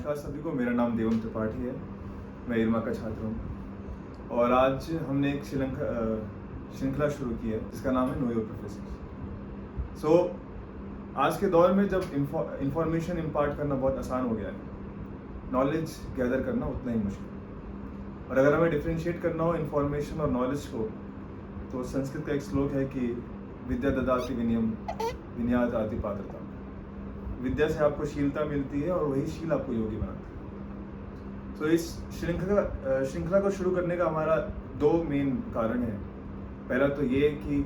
नमस्कार सभी को। मेरा नाम देवम त्रिपाठी है। मैं इरमा का छात्र हूँ और आज हमने एक श्रृंखला शुरू की है जिसका नाम है नो योर प्रोफेसर। सो आज के दौर में जब इंफॉर्मेशन इम्पार्ट करना बहुत आसान हो गया है, नॉलेज गैदर करना उतना ही मुश्किल है। और अगर हमें डिफ्रेंशिएट करना हो इंफॉर्मेशन और नॉलेज को, तो संस्कृत का एक श्लोक है कि विद्या ददाति विनयम विनयात आति पात्रता। विद्या से आपको शीलता मिलती है और वही शील आपको योगी बनाता है। तो इस श्रृंखला को शुरू करने का हमारा दो मेन कारण है। पहला तो ये कि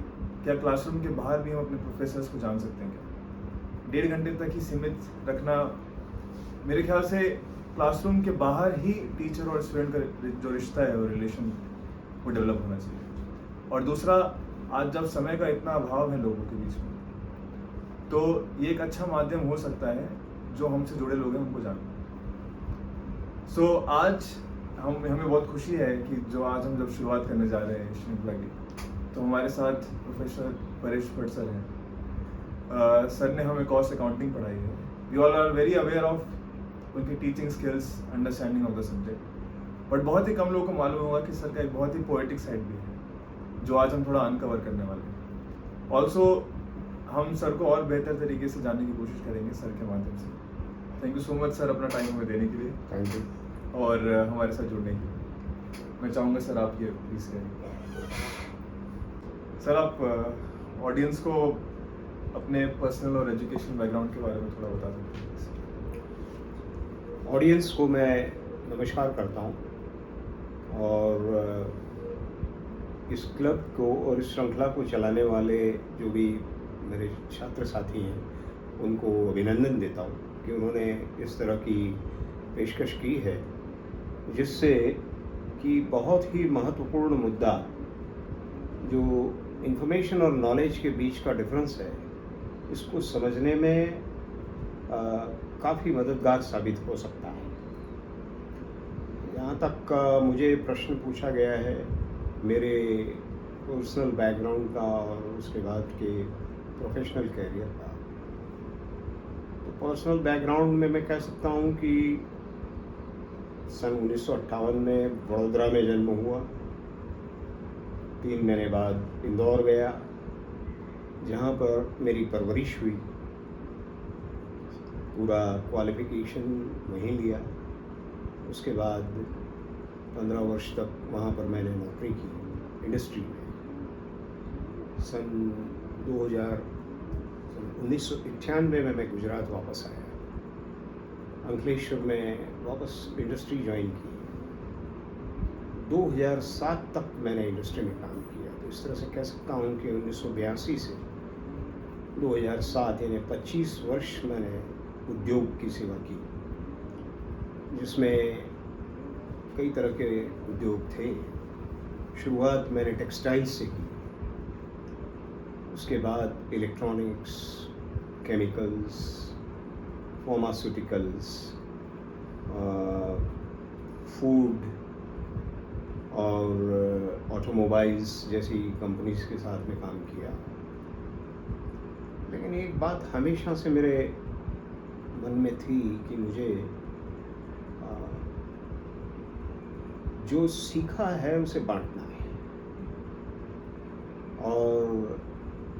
क्या क्लासरूम के बाहर भी हम अपने प्रोफेसर्स को जान सकते हैं क्या? 1.5 घंटे तक ही सीमित रखना, मेरे ख्याल से क्लासरूम के बाहर ही टीचर और स्टूडेंट का जो रिश्ता है वो रिलेशन वो डेवलप होना चाहिए। और दूसरा, आज जब समय का इतना अभाव है लोगों के बीच में, तो ये एक अच्छा माध्यम हो सकता है जो हमसे जुड़े लोग हैं उनको जानना। सो आज हमें बहुत खुशी है कि जो आज हम जब शुरुआत करने जा रहे हैं श्रृंखला की, तो हमारे साथ प्रोफेसर परेश भट्ट सर हैं। सर ने हमें कॉस्ट अकाउंटिंग पढ़ाई है। We all are very aware of उनकी teaching skills, understanding of the subject, but बहुत ही कम लोगों को मालूम होगा कि सर का एक बहुत ही पोएटिक साइड भी है जो आज हम थोड़ा अनकवर करने वाले हैं। ऑल्सो हम सर को और बेहतर तरीके से जानने की कोशिश करेंगे सर के माध्यम से। Thank you so much sir अपना टाइम हमें देने के लिए। Thank you. और हमारे साथ जुड़ने के लिए मैं चाहूँगा सर आप ये प्लीज़ करें। सर आप ऑडियंस को अपने पर्सनल और एजुकेशन बैकग्राउंड के बारे में थोड़ा बता सकते हैं? ऑडियंस को मैं नमस्कार करता हूँ और इस क्लब को और इस श्रृंखला को चलाने वाले जो भी मेरे छात्र साथी हैं उनको अभिनंदन देता हूँ कि उन्होंने इस तरह की पेशकश की है जिससे कि बहुत ही महत्वपूर्ण मुद्दा जो इंफॉर्मेशन और नॉलेज के बीच का डिफरेंस है इसको समझने में काफ़ी मददगार साबित हो सकता है। यहाँ तक मुझे प्रश्न पूछा गया है मेरे पर्सनल बैकग्राउंड का और उसके बाद के प्रोफेशनल कैरियर का। तो पर्सनल बैकग्राउंड में मैं कह सकता हूँ कि सन 1958 में वडोदरा में जन्म हुआ। 3 महीने बाद इंदौर गया जहाँ पर मेरी परवरिश हुई। पूरा क्वालिफिकेशन वहीं लिया। उसके बाद 15 वर्ष तक वहाँ पर मैंने नौकरी की इंडस्ट्री में। सन 1991 में मैं गुजरात वापस आया। अंकलेश्वर में वापस इंडस्ट्री ज्वाइन की। 2007 तक मैंने इंडस्ट्री में काम किया। तो इस तरह से कह सकता हूँ कि 1982 से 2007 यानी 25 वर्ष मैंने उद्योग की सेवा की, जिसमें कई तरह के उद्योग थे। शुरुआत मैंने टेक्सटाइल्स से की, उसके बाद इलेक्ट्रॉनिक्स, केमिकल्स, फार्मास्यूटिकल्स, फूड और ऑटोमोबाइल्स जैसी कंपनीज के साथ में काम किया। लेकिन एक बात हमेशा से मेरे मन में थी कि मुझे जो सीखा है उसे बांटना है। और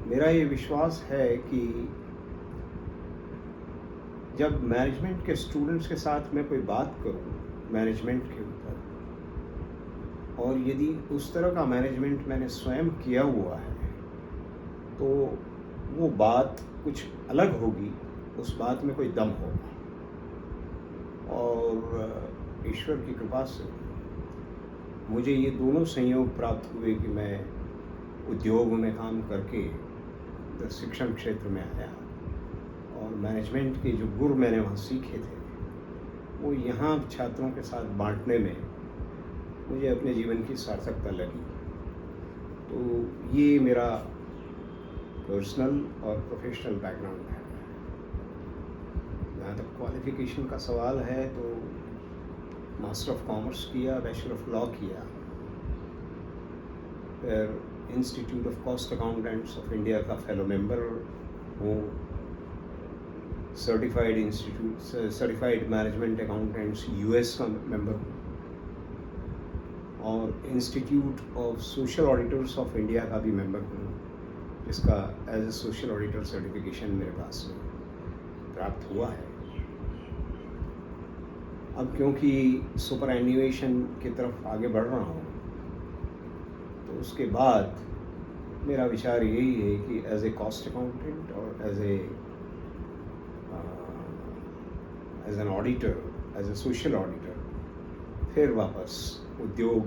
मेरा ये विश्वास है कि जब मैनेजमेंट के स्टूडेंट्स के साथ मैं कोई बात करूं मैनेजमेंट के ऊपर, और यदि उस तरह का मैनेजमेंट मैंने स्वयं किया हुआ है, तो वो बात कुछ अलग होगी, उस बात में कोई दम होगा। और ईश्वर की कृपा से मुझे ये दोनों संयोग प्राप्त हुए कि मैं उद्योग में काम करके शिक्षण क्षेत्र में आया और मैनेजमेंट के जो गुर मैंने वहाँ सीखे थे वो यहाँ छात्रों के साथ बांटने में मुझे अपने जीवन की सार्थकता लगी। तो ये मेरा पर्सनल और प्रोफेशनल बैकग्राउंड है। जहाँ तक क्वालिफिकेशन का सवाल है तो मास्टर ऑफ कॉमर्स किया, बैचलर ऑफ लॉ किया, फिर institute of cost accountants of India का फेलो मेंबर हूँ। Certified institute certified management accountants US का मेंबर हूँ और institute of social auditors of India का भी मेंबर हूँ, जिसका as a social auditor certification मेरे पास प्राप्त हुआ है। अब क्योंकि सुपर एन्यूएशन की तरफ आगे बढ़ रहा हूँ, तो उसके बाद मेरा विचार यही है कि एज ए कॉस्ट अकाउंटेंट और as an auditor, as a social auditor, फिर वापस उद्योग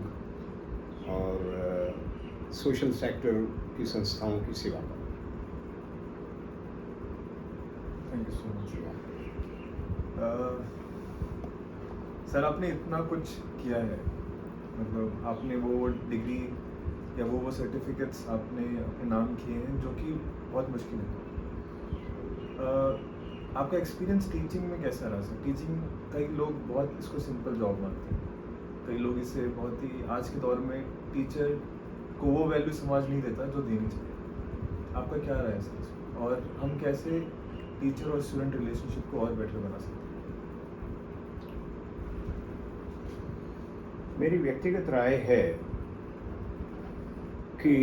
और सोशल सेक्टर की संस्थाओं की सेवा करूँ। Thank you so much. Sir, आपने इतना कुछ किया है, मतलब आपने वो डिग्री या वो सर्टिफिकेट्स आपने अपने नाम किए हैं, जो कि बहुत मुश्किल है। आपका एक्सपीरियंस टीचिंग में कैसा रहा सर? टीचिंग, कई लोग बहुत इसको सिंपल जॉब मानते हैं, कई लोग इसे बहुत ही, आज के दौर में टीचर को वो वैल्यू समाज नहीं देता जो देनी चाहिए। आपका क्या राय है सर? और हम कैसे टीचर और स्टूडेंट रिलेशनशिप को और बेटर बना सकते हैं? मेरी व्यक्तिगत राय है कि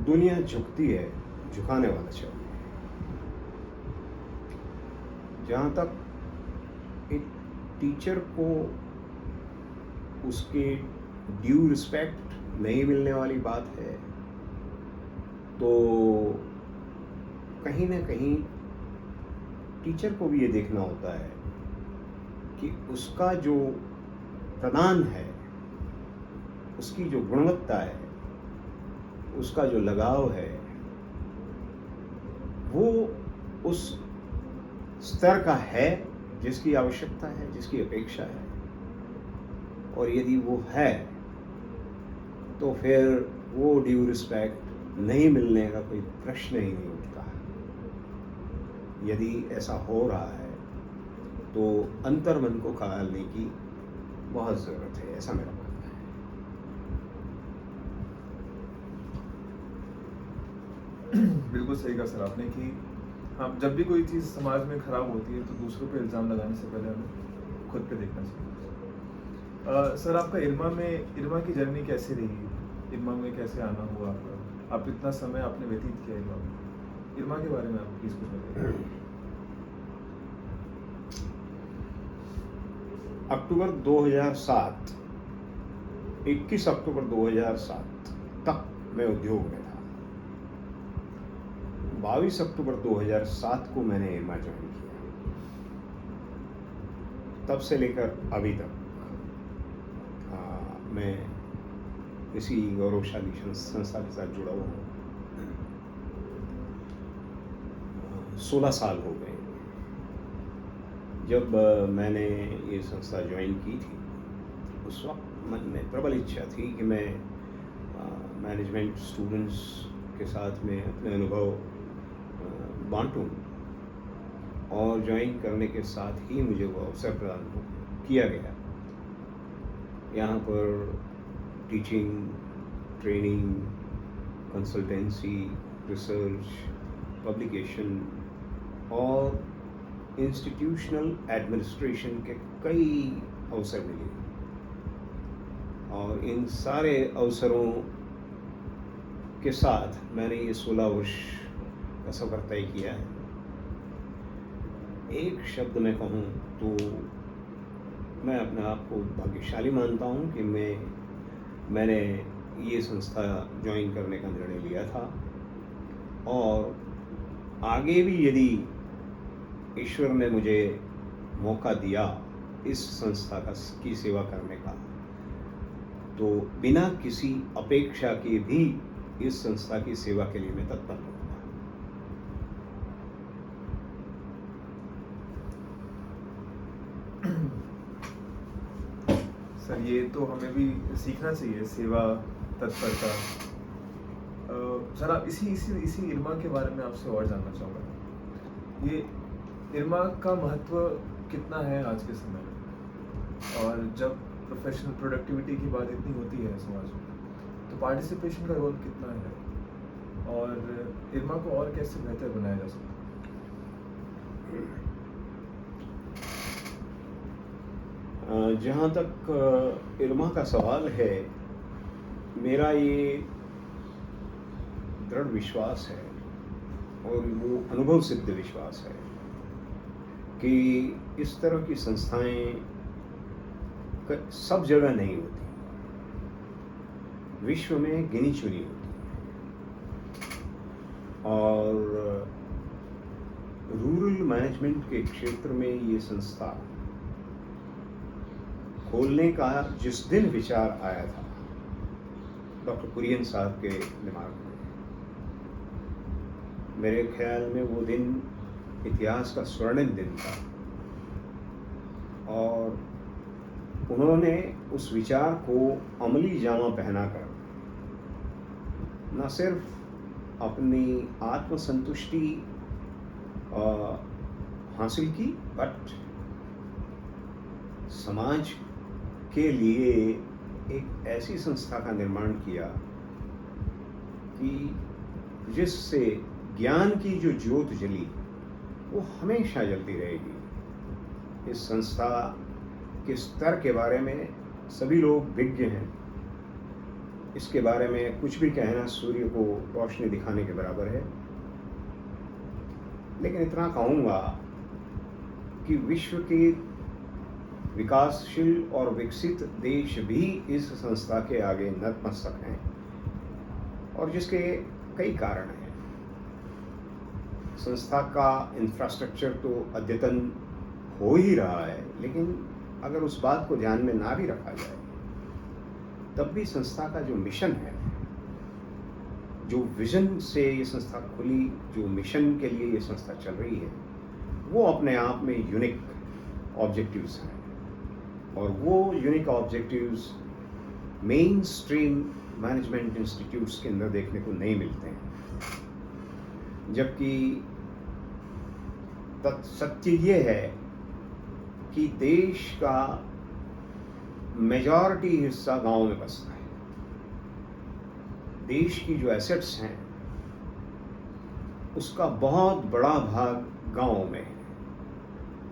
दुनिया झुकती है, झुकाने वाला चाहिए। जहाँ तक एक टीचर को उसके ड्यू रिस्पेक्ट नहीं मिलने वाली बात है, तो कहीं ना कहीं टीचर को भी ये देखना होता है कि उसका जो प्रदान है, उसकी जो गुणवत्ता है, उसका जो लगाव है, वो उस स्तर का है जिसकी आवश्यकता है, जिसकी अपेक्षा है। और यदि वो है तो फिर वो ड्यू रिस्पेक्ट नहीं मिलने का कोई प्रश्न ही नहीं उठता। यदि ऐसा हो रहा है तो अंतर्मन को खंगालने की बहुत ज़रूरत है, ऐसा मेरा मानना है। बिल्कुल सही कहा सर आपने कि हम जब भी कोई चीज़ समाज में खराब होती है तो दूसरों पे इल्ज़ाम लगाने से पहले हमें खुद पे देखना चाहिए। सर, आपका इरमा की जर्नी कैसी रही? इरमा में कैसे आना हुआ आपका? आप इतना समय आपने व्यतीत किया इरमा के बारे में आप प्लीज़ कुछ बताइए। अक्टूबर 2007, 21 अक्टूबर 2007 तक मैं उद्योग में था। 22 अक्टूबर 2007 को मैंने इरमा ज्वाइन किया। तब से लेकर अभी तक मैं इसी गौरवशाली संस्था के साथ जुड़ा हुआ हूँ। 16 साल हो गए। जब मैंने ये संस्था ज्वाइन की थी, उस वक्त मन में प्रबल इच्छा थी कि मैं मैनेजमेंट स्टूडेंट्स के साथ में अपने अनुभव बांटूं, और ज्वाइन करने के साथ ही मुझे वो अवसर प्रदान किया गया। यहाँ पर teaching, training, consultancy, research, publication और इंस्टीट्यूशनल एडमिनिस्ट्रेशन के कई अवसर मिले, और इन सारे अवसरों के साथ मैंने ये 16 वर्ष का सफ़र तय किया है। एक शब्द में कहूँ तो मैं अपने आप को भाग्यशाली मानता हूँ कि मैंने ये संस्था ज्वाइन करने का निर्णय लिया था, और आगे भी यदि ईश्वर ने मुझे मौका दिया इस संस्था की सेवा करने का, तो बिना किसी अपेक्षा के भी इस संस्था की सेवा के लिए मैं तत्पर रहूँगा। सर, ये तो हमें भी सीखना चाहिए, सेवा तत्परता। सर, आप इसी इरमा के बारे में आपसे और जानना चाहूँगा। ये इरमा का महत्व कितना है आज के समय में? और जब प्रोफेशनल प्रोडक्टिविटी की बात इतनी होती है समाज में, तो पार्टिसिपेशन का रोल कितना है, और इरमा को और कैसे बेहतर बनाया जा सकता है? जहाँ तक इरमा का सवाल है, मेरा ये दृढ़ विश्वास है और वो अनुभव सिद्ध विश्वास है कि इस तरह की संस्थाएं सब जगह नहीं होती, विश्व में गिनी चुनी होती और रूरल मैनेजमेंट के क्षेत्र में ये संस्था खोलने का जिस दिन विचार आया था डॉक्टर कुरियन साहब के दिमाग में, मेरे ख्याल में वो दिन इतिहास का स्वर्णिम दिन था और उन्होंने उस विचार को अमली जामा पहनाकर न सिर्फ अपनी आत्मसंतुष्टि हासिल की, बट समाज के लिए एक ऐसी संस्था का निर्माण किया कि जिससे ज्ञान की जो ज्योत जली वो हमेशा जलती रहेगी। इस संस्था के स्तर के बारे में सभी लोग विज्ञ हैं, इसके बारे में कुछ भी कहना सूर्य को रोशनी दिखाने के बराबर है। लेकिन इतना कहूँगा कि विश्व के विकासशील और विकसित देश भी इस संस्था के आगे नतमस्तक हैं और जिसके कई कारण हैं। संस्था का इंफ्रास्ट्रक्चर तो अद्यतन हो ही रहा है, लेकिन अगर उस बात को ध्यान में ना भी रखा जाए तब भी संस्था का जो मिशन है, जो विजन से ये संस्था खुली, जो मिशन के लिए ये संस्था चल रही है, वो अपने आप में यूनिक ऑब्जेक्टिव्स हैं और वो unique objectives main stream management institutes के अंदर देखने को नहीं मिलते हैं। जबकि सत्य ये है कि देश का मेजॉरिटी हिस्सा गांव में बसता है। देश की जो एसेट्स हैं उसका बहुत बड़ा भाग गांव में है,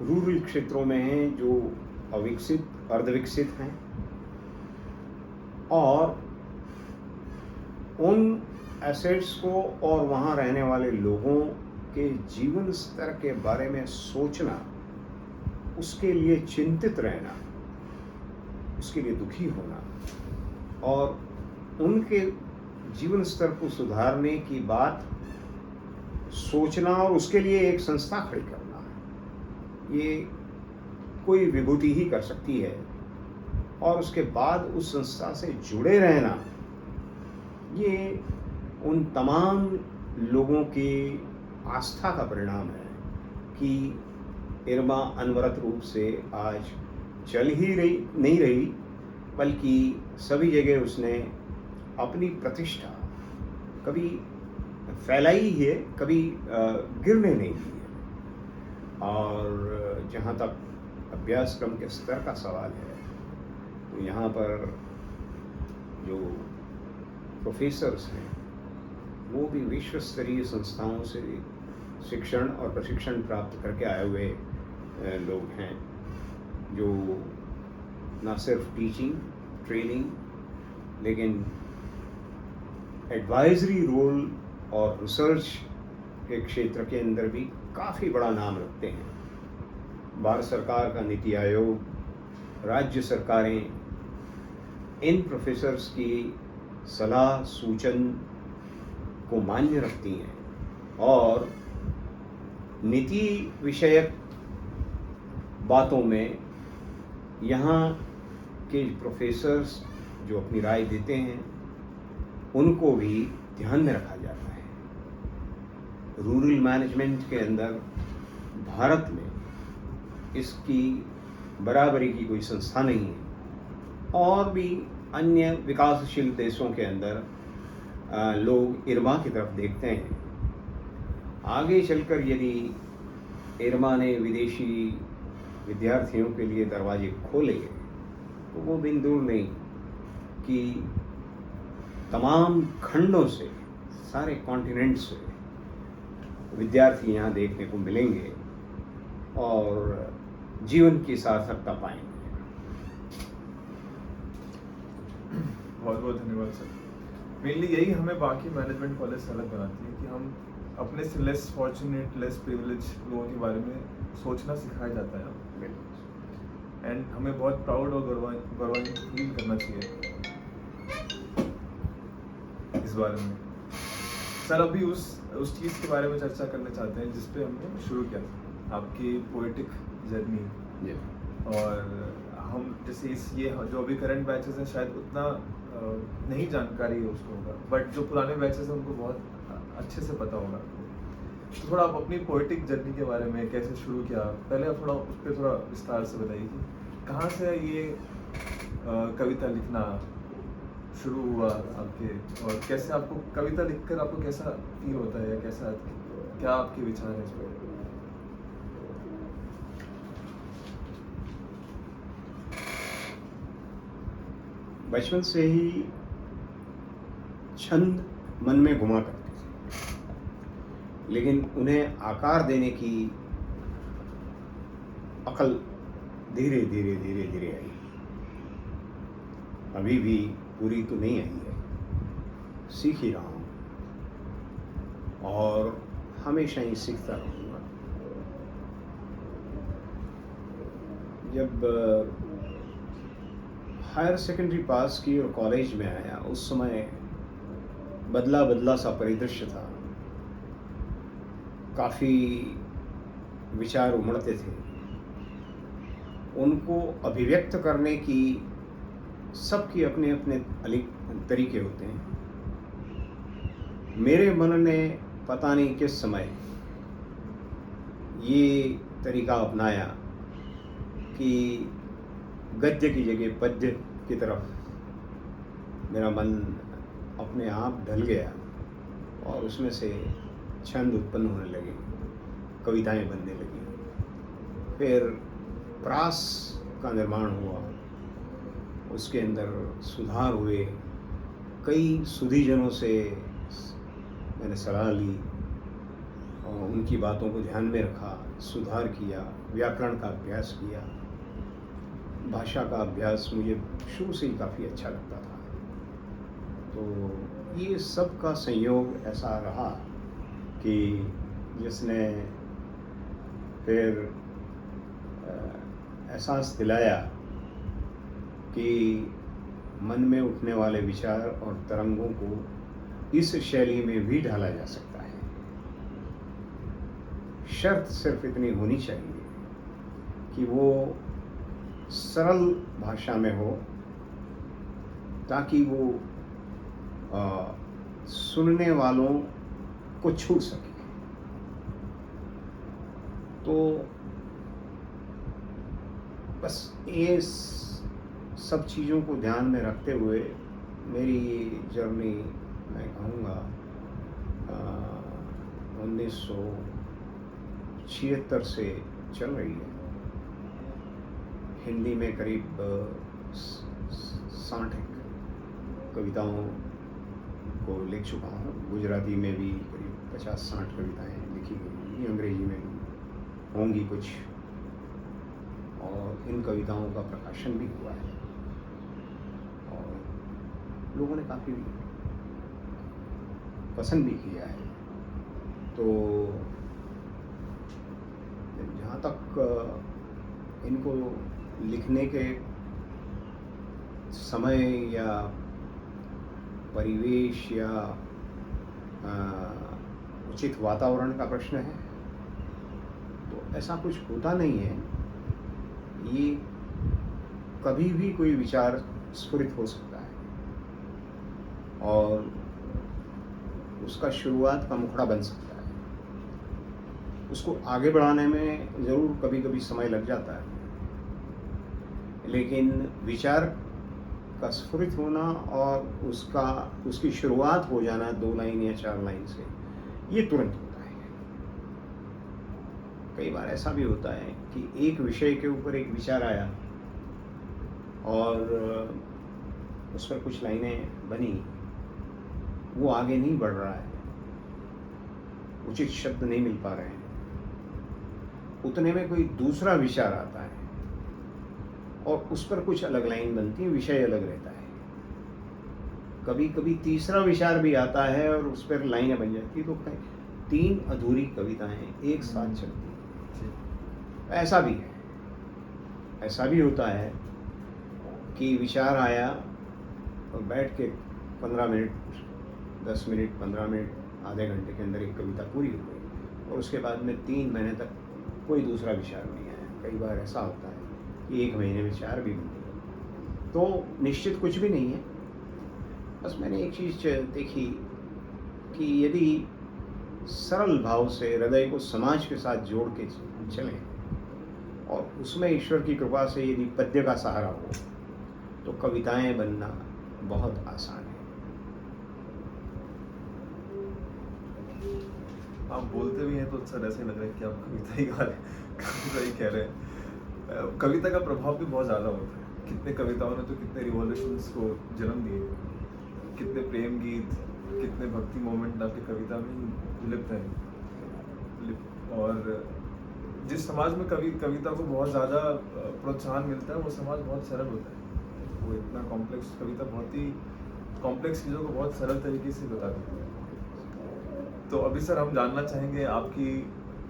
रूरल क्षेत्रों में है जो अविकसित अर्धविकसित हैं और उन एसेट्स को और वहाँ रहने वाले लोगों के जीवन स्तर के बारे में सोचना, उसके लिए चिंतित रहना, उसके लिए दुखी होना और उनके जीवन स्तर को सुधारने की बात सोचना और उसके लिए एक संस्था खड़ी करना, ये कोई विभूति ही कर सकती है। और उसके बाद उस संस्था से जुड़े रहना, ये उन तमाम लोगों की आस्था का परिणाम है कि इरमा अनवरत रूप से आज चल ही नहीं रही, बल्कि सभी जगह उसने अपनी प्रतिष्ठा कभी फैलाई ही है, कभी गिरने नहीं दी है। और जहाँ तक अभ्यासक्रम के स्तर का सवाल है, तो यहाँ पर जो प्रोफेसर्स हैं वो भी विश्व स्तरीय संस्थाओं से शिक्षण और प्रशिक्षण प्राप्त करके आए हुए लोग हैं, जो न सिर्फ टीचिंग ट्रेनिंग लेकिन एडवाइजरी रोल और रिसर्च के क्षेत्र के अंदर भी काफ़ी बड़ा नाम रखते हैं। भारत सरकार का नीति आयोग, राज्य सरकारें इन प्रोफेसर्स की सलाह सूचन को मान्य रखती हैं और नीति विषयक बातों में यहाँ के प्रोफेसर्स जो अपनी राय देते हैं उनको भी ध्यान में रखा जाता है। रूरल मैनेजमेंट के अंदर भारत में इसकी बराबरी की कोई संस्था नहीं है और भी अन्य विकासशील देशों के अंदर लोग इरमा की तरफ देखते हैं। आगे चलकर यदि इरमा ने विदेशी विद्यार्थियों के लिए दरवाजे खोले तो वो दिन दूर नहीं कि तमाम खंडों से, सारे कॉन्टिनेंट से विद्यार्थी यहाँ देखने को मिलेंगे और जीवन की सार्थकता पाएंगे। बहुत बहुत धन्यवाद सर। मेनली यही हमें बाकी मैनेजमेंट कॉलेज से अलग बनाती है कि हम अपने से लेस फॉर्चुनेट, लेस प्रिविलेज लोगों के बारे में सोचना सिखाया जाता है, एंड हमें बहुत प्राउड और गौरवान्वित फील करना चाहिए इस बारे में। सर अभी उस चीज़ के बारे में चर्चा करना चाहते हैं जिस पे हमने शुरू किया था, आपकी पोएटिक जर्नी। और हम जैसे ये जो अभी करंट बैचेस हैं शायद उतना नहीं जानकारी है उसको होगा, बट जो पुराने बैचेस हैं उनको बहुत अच्छे से पता होगा। तो थोड़ा आप अपनी पोएटिक जर्नी के बारे में कैसे शुरू किया, पहले आप थोड़ा उस पर थोड़ा विस्तार से बताइए कि कहाँ से ये कविता लिखना शुरू हुआ आपके, और कैसे आपको कविता लिखकर आपको कैसा फील होता है, या कैसा, क्या आपके विचार हैं इस पर? बचपन से ही छंद मन में घुमा करते थे, लेकिन उन्हें आकार देने की अकल धीरे धीरे धीरे धीरे आई। अभी भी पूरी तो नहीं आई है, सीख ही रहा हूँ और हमेशा ही सीखता रहूँगा। जब हायर सेकेंडरी पास की और कॉलेज में आया, उस समय बदला सा परिदृश्य था। काफ़ी विचार उमड़ते थे, उनको अभिव्यक्त करने की सबकी अपने अपने अलग तरीके होते हैं। मेरे मन ने पता नहीं किस समय ये तरीका अपनाया कि गद्य की जगह पद्य की तरफ मेरा मन अपने आप ढल गया और उसमें से छंद उत्पन्न होने लगे, कविताएं बनने लगी। फिर प्रास का निर्माण हुआ, उसके अंदर सुधार हुए। कई सुधीजनों से मैंने सलाह ली और उनकी बातों को ध्यान में रखा, सुधार किया, व्याकरण का अभ्यास किया। भाषा का अभ्यास मुझे शुरू से ही काफ़ी अच्छा लगता था। तो ये सब का संयोग ऐसा रहा कि जिसने फिर एहसास दिलाया कि मन में उठने वाले विचार और तरंगों को इस शैली में भी ढाला जा सकता है। शर्त सिर्फ इतनी होनी चाहिए कि वो सरल भाषा में हो, ताकि वो सुनने वालों को छू सके। तो बस ये सब चीज़ों को ध्यान में रखते हुए मेरी जर्नी, मैं कहूँगा 1976 से चल रही है। हिंदी में करीब 60 कविताओं को लिख चुका हूँ। गुजराती में भी करीब 50-60 कविताएं लिखी गई, अंग्रेजी में भी होंगी कुछ, और इन कविताओं का प्रकाशन भी हुआ है और लोगों ने काफ़ी पसंद भी किया है। तो जहाँ तक इनको लिखने के समय या परिवेश या उचित वातावरण का प्रश्न है, तो ऐसा कुछ होता नहीं है। ये कभी भी कोई विचार स्फुरित हो सकता है और उसका शुरुआत का मुखड़ा बन सकता है। उसको आगे बढ़ाने में ज़रूर कभी कभी समय लग जाता है, लेकिन विचार का स्फुरित होना और उसकी शुरुआत हो जाना 2 लाइन या 4 लाइन से, ये तुरंत होता है। कई बार ऐसा भी होता है कि एक विषय के ऊपर एक विचार आया और उस पर कुछ लाइनें बनी, वो आगे नहीं बढ़ रहा है, उचित शब्द नहीं मिल पा रहे हैं, उतने में कोई दूसरा विचार आता है और उस पर कुछ अलग लाइन बनती है, विषय अलग रहता है। कभी कभी तीसरा विचार भी आता है और उस पर लाइनें बन जाती, तो 3 अधूरी कविताएं एक साथ चलती हैं। ऐसा भी है, ऐसा भी होता है कि विचार आया और बैठ के 15 मिनट, 10 मिनट, 15 मिनट, आधे घंटे के अंदर एक कविता पूरी हो गई और उसके बाद में 3 महीने तक कोई दूसरा विचार नहीं आया। कई बार ऐसा होता है कि 1 महीने में 4 भी बन गए। तो निश्चित कुछ भी नहीं है। बस मैंने एक चीज़ देखी कि यदि सरल भाव से हृदय को समाज के साथ जोड़ के चलें और उसमें ईश्वर की कृपा से यदि पद्य का सहारा हो तो कविताएं बनना बहुत आसान है। आप बोलते भी हैं तो सर ऐसे लग रहा है कि आप कविता ही गा रहे हैं, कविता ही कह रहे हैं। कविता का प्रभाव भी बहुत ज़्यादा होता है। कितने कविताओं ने तो कितने रिवॉल्यूशंस को जन्म दिए, कितने प्रेम गीत, कितने भक्ति मोमेंट आपकी कविता में ही लिप्त हैं। और जिस समाज में कविता को बहुत ज़्यादा प्रोत्साहन मिलता है, वो समाज बहुत सरल होता है। वो इतना कॉम्प्लेक्स कविता बहुत ही कॉम्प्लेक्स चीज़ों को बहुत सरल तरीके से बताती है। तो अभी सर हम जानना चाहेंगे आपकी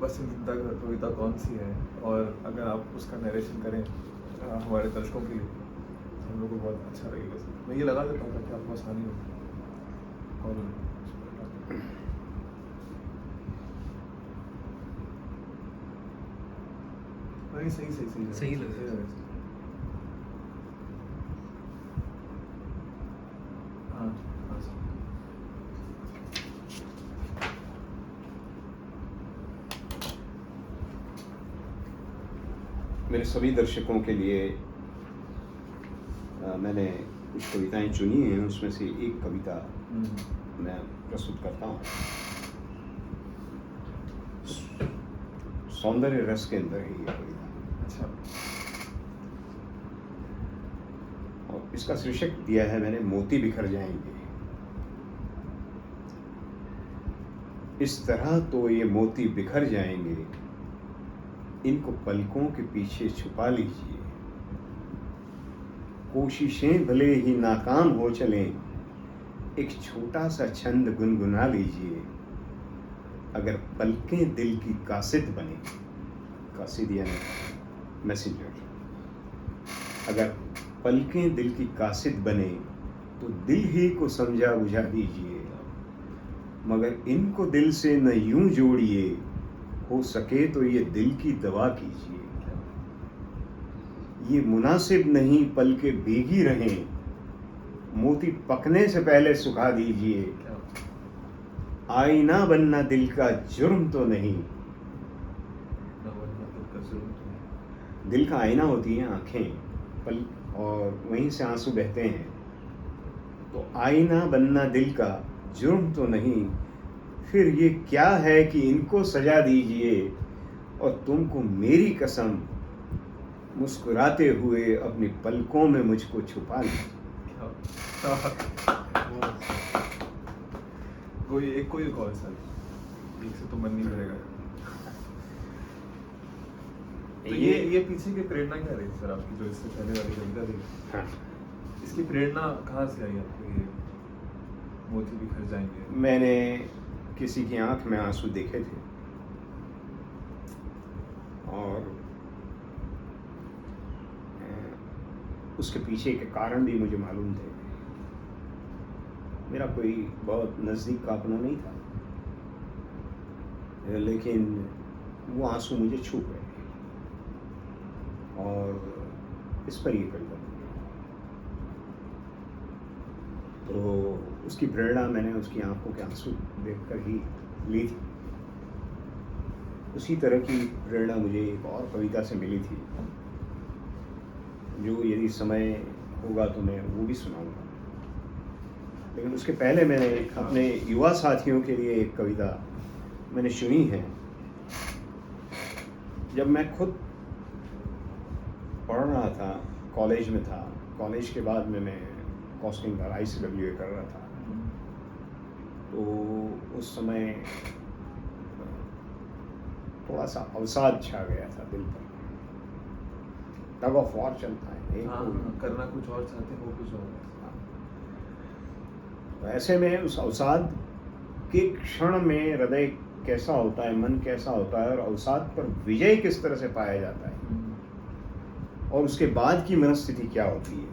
पसंदीदा कविता कौन सी है, और अगर आप उसका नरेशन करें हमारे दर्शकों के लिए तो हम लोग को बहुत अच्छा लगेगा सर। मैं ये लगा देता हूँ ताकि आपको आसानी हो। नहीं, सही लग रहा है। हाँ हाँ सर। मेरे सभी दर्शकों के लिए मैंने कुछ कविताएं चुनी हैं, उसमें से एक कविता मैं प्रस्तुत करता हूँ। सौंदर्य रस के अंदर है ये कविता। अच्छा। और इसका शीर्षक दिया है मैंने, मोती बिखर जाएंगे। इस तरह तो ये मोती बिखर जाएंगे, इनको पलकों के पीछे छुपा लीजिए। कोशिशें भले ही नाकाम हो चलें, एक छोटा सा छंद गुनगुना लीजिए। अगर पलकें दिल की कासिद बने, कासिद यानी मैसेंजर, अगर पलकें दिल की कासिद बने तो दिल ही को समझा बुझा दीजिए। मगर इनको दिल से न यूं जोड़िए, हो सके तो ये दिल की दवा कीजिए। ये मुनासिब नहीं पलके भीगी रहें, मोती पकने से पहले सुखा दीजिए। आईना बनना दिल का जुर्म तो नहीं, दिल का आईना होती हैं आँखें, पल और वहीं से आंसू बहते हैं। तो आईना बनना दिल का जुर्म तो नहीं, फिर ये क्या है कि इनको सजा दीजिए। और तुमको मेरी कसम, मुस्कुराते हुए अपनी पलकों में मुझको छुपा लीजिए। कोई कॉल सर, एक से तो मन नहीं भरेगा। तो ये पीछे की प्रेरणा क्या रही सर आपकी, जो इससे पहले वाली कविता थी? हाँ, इसकी प्रेरणा कहाँ से आई आपको? ये मोती बिखर जाएंगे, मैंने किसी की आंख में आंसू देखे थे और उसके पीछे के कारण भी मुझे मालूम थे। मेरा कोई बहुत नज़दीक का अपना नहीं था, लेकिन वो आंसू मुझे छू गए और इस पर ये कविता बनी। तो उसकी प्रेरणा मैंने उसकी आंखों के आंसू देखकर ही ली थी। उसी तरह की प्रेरणा मुझे एक और कविता से मिली थी, जो यदि समय होगा तो मैं वो भी सुनाऊंगा। लेकिन उसके पहले मैंने अपने युवा साथियों के लिए एक कविता मैंने सुनी है। जब मैं खुद पढ़ रहा था, कॉलेज में था, कॉलेज के बाद में मैं कॉस्टिंग का ICWA कर रहा था, तो उस समय थोड़ा सा अवसाद छा गया था दिल पर। टग ऑफ वॉर चलता है, एक हाँ, हाँ, करना कुछ और चाहते हैं, वो कुछ और है। तो ऐसे में उस अवसाद के क्षण में हृदय कैसा होता है, मन कैसा होता है, और अवसाद पर विजय किस तरह से पाया जाता है, और उसके बाद की मनस्थिति क्या होती है,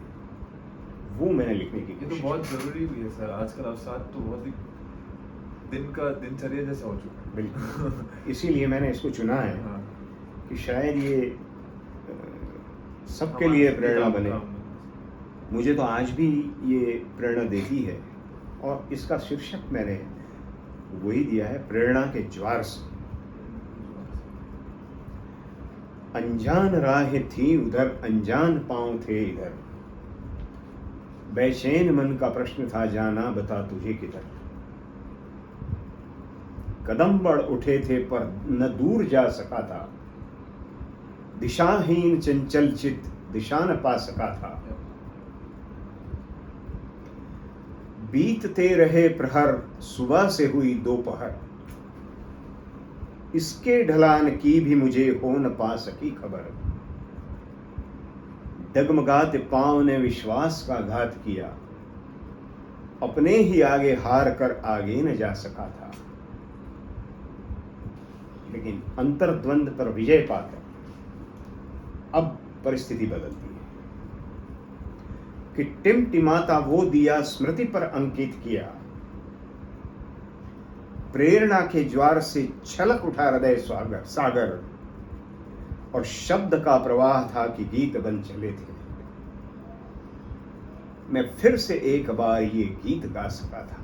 वो मैंने लिखने की ये तो कोशिश बहुत जरूरी भी है सर। आजकल अवसाद तो बहुत ही दिनचर्या जैसा हो चुका है। बिल्कुल, इसीलिए मैंने इसको चुना है हाँ, कि शायद ये सबके हमारे लिए लिए प्रेरणा काम- बने। काम- मुझे तो आज भी ये प्रेरणा देती है, और इसका शीर्षक मैंने वही दिया है, प्रेरणा के ज्वार से। अनजान राहें थी उधर, अनजान पांव थे इधर, बेचैन मन का प्रश्न था, जाना बता तुझे किधर। कदम बढ़ उठे थे पर न दूर जा सका था, दिशाहीन चंचल चित दिशा न पा सका था। बीतते रहे प्रहर, सुबह से हुई दोपहर, इसके ढलान की भी मुझे हो न पा सकी खबर। डगमगाते पांव ने विश्वास का घात किया, अपने ही आगे हार कर आगे न जा सका था। लेकिन अंतर्द्वंद पर विजय पाकर अब परिस्थिति बदलती है कि टिमटिमाता वो दिया स्मृति पर अंकित किया, प्रेरणा के ज्वार से छलक उठा हृदय सागर, और शब्द का प्रवाह था कि गीत बन चले थे। मैं फिर से एक बार ये गीत गा सका था।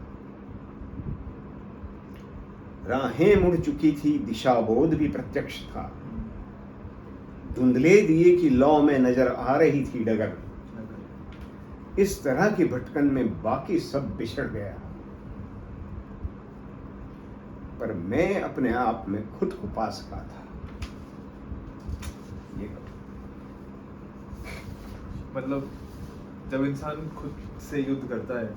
राहें मुड़ चुकी थी, दिशा बोध भी प्रत्यक्ष था, धुंधले दिए की लौ में नजर आ रही थी डगर। इस तरह की भटकन में बाकी सब बिछड़ गया, पर मैं अपने आप में खुद को पा सका था। ये मतलब जब इंसान खुद से युद्ध करता है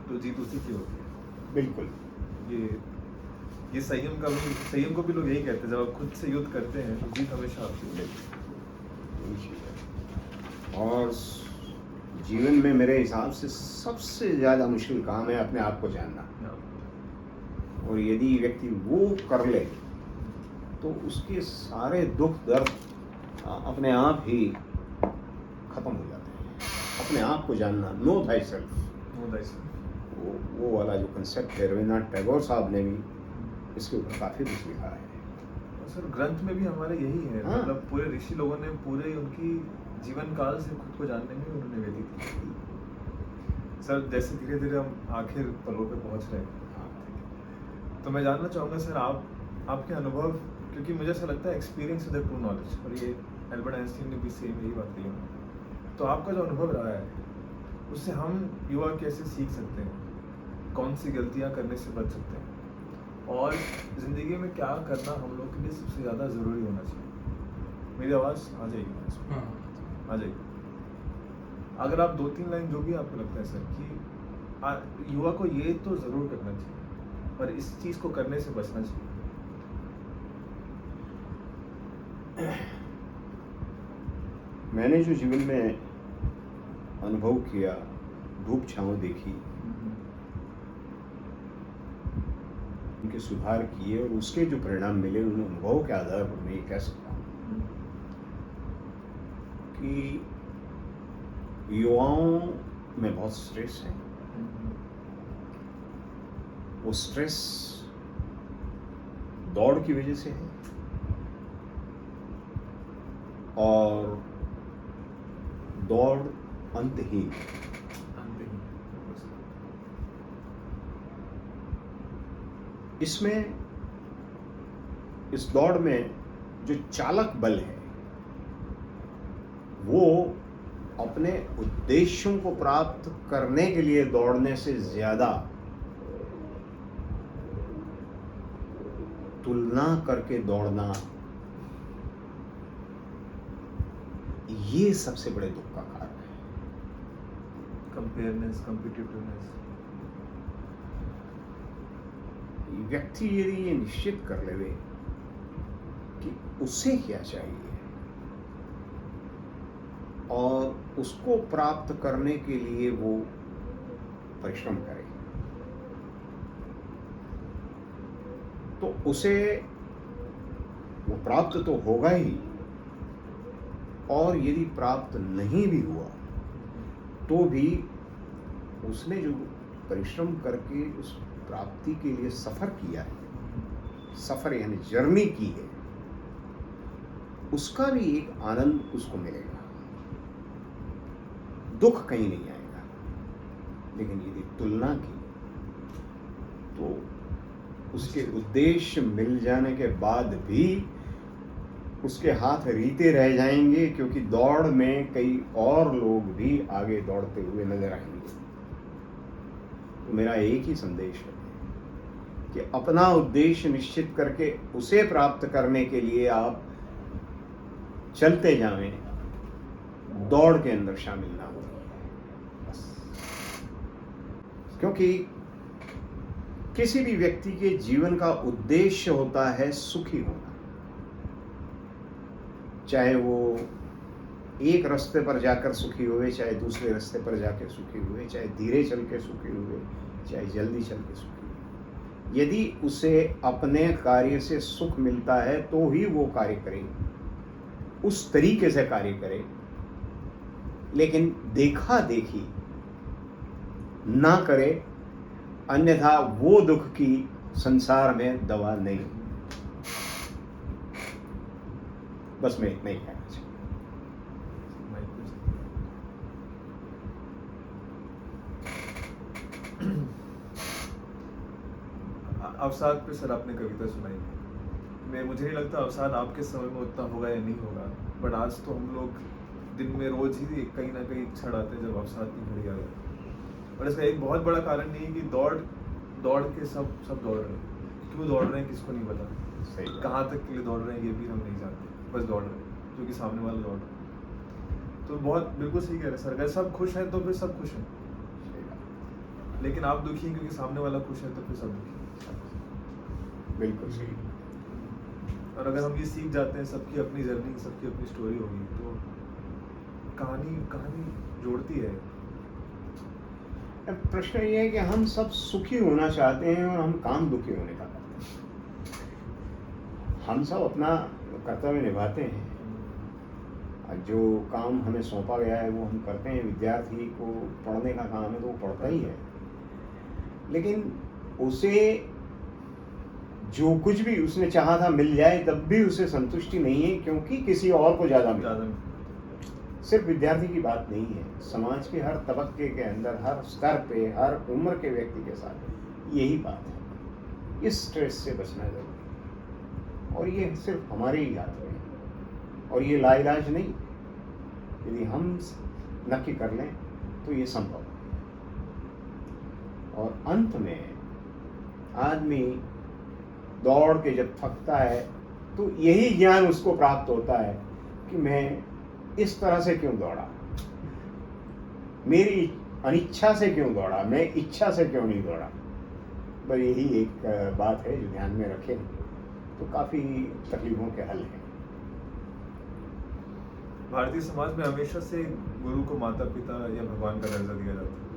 तो जीत उसी की होती है। बिल्कुल, ये संयम को भी लोग यही कहते हैं, जब आप खुद से युद्ध करते हैं तो जीत हमेशा आपकी है। और जीवन में मेरे हिसाब से सबसे ज्यादा मुश्किल काम है अपने आप को जानना, और यदि व्यक्ति वो कर ले तो उसके सारे दुख दर्द अपने आप ही खत्म हो जाते हैं। अपने आप को जानना, नो थाई सेल्फ, वो वाला जो कंसेप्ट है, रविन्द्रनाथ टैगोर साहब ने भी इसके ऊपर काफी कुछ लिखा है। सर ग्रंथ में भी हमारे यही है। हाँ। मतलब पूरे ऋषि लोगों ने पूरे उनकी जीवन काल से खुद को जानने में उन्होंने व्यतीत की। सर जैसे धीरे धीरे हम आखिर पलों पे पहुंच रहे हैं, तो मैं जानना चाहूँगा सर आपके अनुभव, क्योंकि मुझे ऐसा लगता है experience is the true knowledge, और ये एल्बर्ट आइंस्टीन ने भी सेम यही बात कही। तो आपका जो अनुभव रहा है उससे हम युवा कैसे सीख सकते हैं, कौन सी गलतियाँ करने से बच सकते हैं, और ज़िंदगी में क्या करना हम लोग के लिए सबसे ज़्यादा ज़रूरी होना चाहिए। मेरी आवाज़ आ जाएगी? आ जाएगी। अगर आप 2-3 लाइन जो भी आपको लगता है सर कि युवा को ये तो ज़रूर करना चाहिए और इस चीज़ को करने से बचना चाहिए। मैंने जो जीवन में अनुभव किया, धूप छाँव देखी, उनके सुधार किए, और उसके जो परिणाम मिले उन अनुभव के आधार पर मैं ये कह सकता हूँ कि युवाओं में बहुत स्ट्रेस है। वो स्ट्रेस दौड़ की वजह से है, और दौड़ अंतहीन। इसमें, इस दौड़ में जो चालक बल है वो अपने उद्देश्यों को प्राप्त करने के लिए दौड़ने से ज्यादा तुलना करके दौड़ना, ये सबसे बड़े दुख का कारण है। कंपेयरनेस, कॉम्पिटिटिवनेस। व्यक्ति यदि ये निश्चित कर लेवे उसे क्या चाहिए और उसको प्राप्त करने के लिए वो परिश्रम करे, तो उसे वो प्राप्त तो होगा ही, और यदि प्राप्त नहीं भी हुआ तो भी उसने जो परिश्रम करके उस प्राप्ति के लिए सफ़र किया है, सफ़र यानी जर्नी की है, उसका भी एक आनंद उसको मिलेगा। दुख कहीं नहीं आएगा। लेकिन यदि तुलना की तो उसके उद्देश्य मिल जाने के बाद भी उसके हाथ रीते रह जाएंगे, क्योंकि दौड़ में कई और लोग भी आगे दौड़ते हुए नजर आएंगे। तो मेरा एक ही संदेश है कि अपना उद्देश्य निश्चित करके उसे प्राप्त करने के लिए आप चलते जावें, दौड़ के अंदर शामिल ना हो। बस, क्योंकि किसी भी व्यक्ति के जीवन का उद्देश्य होता है सुखी होना। चाहे वो एक रास्ते पर जाकर सुखी हुए, चाहे दूसरे रास्ते पर जाकर सुखी हुए, चाहे धीरे चल के सुखी हुए, चाहे जल्दी चल के सुखी हुए, यदि उसे अपने कार्य से सुख मिलता है तो ही वो कार्य करे, उस तरीके से कार्य करे। लेकिन देखा देखी ना करे, अन्यथा वो दुख की संसार में दवा नहीं। बस मैं इतना ही कहना चाहूँ। अवसाद पे सर आपने कविता सुनाई, मुझे नहीं लगता अवसाद आपके समय में उतना होगा या नहीं होगा, बट आज तो हम लोग दिन में रोज ही कहीं ना कहीं क्षण आते हैं जब अवसाद की घड़ी आ जाए। और इसका एक बहुत बड़ा कारण नहीं है कि दौड़ के सब दौड़ रहे हैं। क्यों दौड़ रहे हैं किसको नहीं पता, सही कहाँ तक के लिए दौड़ रहे हैं ये भी हम नहीं जानते, बस दौड़ रहे हैं क्योंकि सामने वाला दौड़ रहा है। तो बहुत बिल्कुल सही कह रहे हैं सर, अगर सब खुश हैं तो फिर सब खुश हैं, लेकिन आप दुखी हैं क्योंकि सामने वाला खुश है तो फिर सब दुखी। बिल्कुल सही। और अगर हम ये सीख जाते हैं, सबकी अपनी जर्नी, सबकी अपनी स्टोरी होगी, तो कहानी जोड़ती है। प्रश्न ये है कि हम सब सुखी होना चाहते हैं और हम काम दुखी होने का करते हैं। हम सब अपना कर्तव्य निभाते हैं, जो काम हमें सौंपा गया है वो हम करते हैं। विद्यार्थी को पढ़ने का काम है तो वो पढ़ता ही है, लेकिन उसे जो कुछ भी उसने चाहा था मिल जाए तब भी उसे संतुष्टि नहीं है, क्योंकि किसी और को ज़्यादा मिला। सिर्फ विद्यार्थी की बात नहीं है, समाज के हर तबके के अंदर, हर स्तर पे, हर उम्र के व्यक्ति के साथ यही बात है। इस स्ट्रेस से बचना जरूरी है, और ये सिर्फ हमारे ही हाथ में है, और ये लाइलाज नहीं। यदि हम नक्की कर लें तो ये संभव है। और अंत में आदमी दौड़ के जब थकता है तो यही ज्ञान उसको प्राप्त होता है कि मैं इस तरह से क्यों दौड़ा, मेरी अनिच्छा से क्यों दौड़ा, मैं इच्छा से क्यों नहीं दौड़ा। बस यही एक बात है जो ध्यान में रखें तो काफ़ी तकलीफों के हल हैं। भारतीय समाज में हमेशा से गुरु को माता पिता या भगवान का दर्जा दिया जाता है,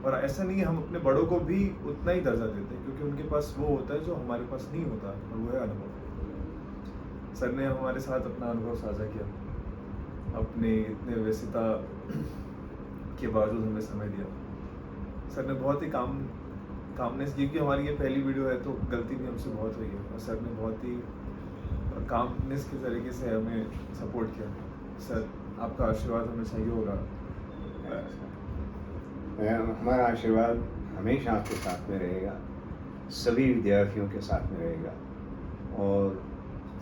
और ऐसा नहीं है, हम अपने बड़ों को भी उतना ही दर्जा देते हैं, क्योंकि उनके पास वो होता है जो हमारे पास नहीं होता, और वो है अनुभव। सर ने हमारे साथ अपना अनुभव साझा किया, अपने इतने व्यस्तता के बावजूद हमें समय दिया। सर ने बहुत ही कामनेस, क्योंकि हमारी ये पहली वीडियो है तो गलती भी हमसे बहुत हुई है, और सर ने बहुत ही कामनेस के तरीके से हमें सपोर्ट किया। सर आपका आशीर्वाद हमें चाहिए होगा। हमारा आशीर्वाद हमेशा आपके साथ में रहेगा, सभी विद्यार्थियों के साथ में रहेगा, और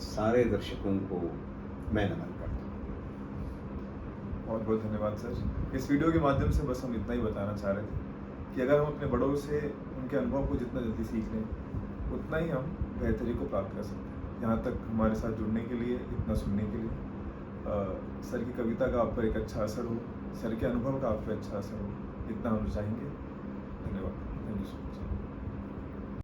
सारे दर्शकों को मैं नमन करता हूँ। बहुत बहुत धन्यवाद सर। इस वीडियो के माध्यम से बस हम इतना ही बताना चाह रहे थे कि अगर हम अपने बड़ों से उनके अनुभव को जितना जल्दी सीख लें, उतना ही हम बेहतरी को प्राप्त कर सकते हैं। यहाँ तक हमारे साथ जुड़ने के लिए, इतना सुनने के लिए, सर की कविता का आप पर एक अच्छा असर हो, सर के अनुभव का आप पर अच्छा असर हो, इतना हम चाहेंगे।